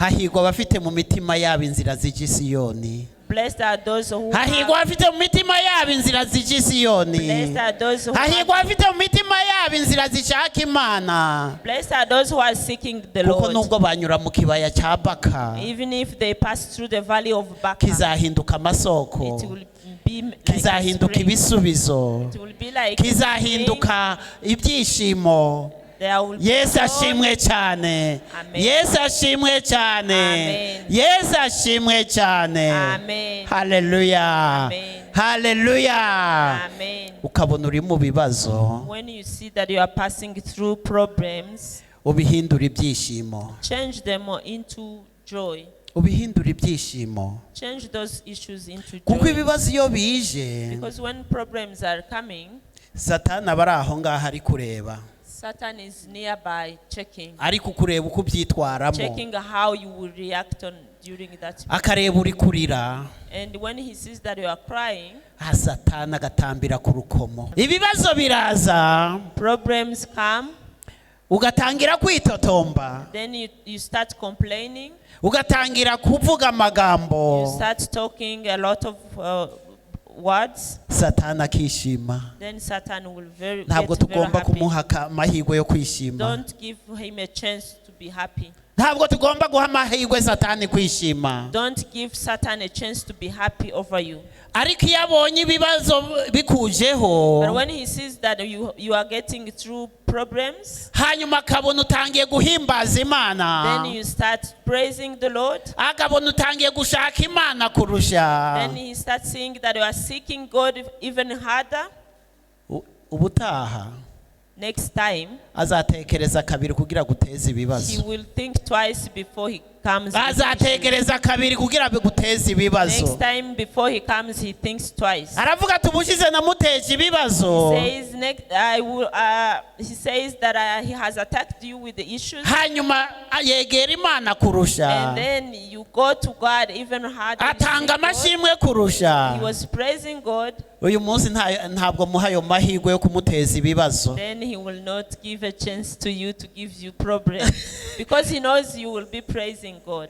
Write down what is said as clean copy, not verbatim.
Hahirwa abafite mu mitima yabo inzira zijya isiyoni. Blessed are those who Hahirwa abafite mu mitima yabo inzira zijya isiyoni. Blessed are those who Hahirwa abafite mu mitima yabo inzira zishaka Imana. Blessed are those who are seeking the Kuko Lord. nubwo banyura mu kibaya cya Baka, Even if they pass through the valley of Baca, kizahinduka amasoko, it will be like kizahinduka spring. ibisubizo, It will be like kizahinduka ibyishimo. there will be Yesu joy. ashimwe cyane. Amen. Yesu ashimwe cyane. Amen. Yesu ashimwe cyane. Amen. Haleluya. Amen. Haleluya. Amen. Ukabona uri mu bibazo, When you see that you are passing through problems, ubihindura ibyishimo. change them into joy. Ubihindura ibyishimo. Change those issues into Kuko joy. ibibazo iyo bije, Because when problems are coming, Satani aba ari aho ngaho ari kureba. Satan is nearby checking. Ariko kureba uko ubyitwaramo. Checking how you will react on during that. Akareba uri kurira. And when he sees that you are crying, Satani agatambira ku rukomo. Ibibazo biraza, problems come, ugatangira kwitotomba, then you start complaining, ugatangira kuvuga you amagambo. start talking a lot of words, Satani akishima. then Satan will Ntabwo get very tugomba happy. kumuha amahirwe yo kwishima. Don't give him a chance to be happy. Ntabwo tugomba guha amahirwe Satani kwishima. Don't give Satan a chance to be happy over you. Ariko iyo abonye ibibazo bikujeho, But when he sees that you are getting through problems, hanyuma akabona utangiye guhimbaza Imana, then you start praising the Lord. akabona utangiye gushaka Imana kurusha, Then he starts seeing that you are seeking God even harder. ubutaha Next time, azatekereza kabiri kugira guteza he ibibazo. will think twice before he comes. with issues. Azatekereza kabiri kugira guteza ibibazo. Next time, before he comes, he thinks twice. Aravuga ati ubushize namuteje ibibazo, Says next, he says that he has attacked you with the issues, hanyuma yegera Imana kurusha, and then you go to God even harder. You atanga seek God. amashimwe kurusha. He was praising God. Uyu munsi ntabwo muha ayo mahirwe yo kumuteza ibibazo. Then he will not give a chance to you to give you problems because he knows you will be praising God.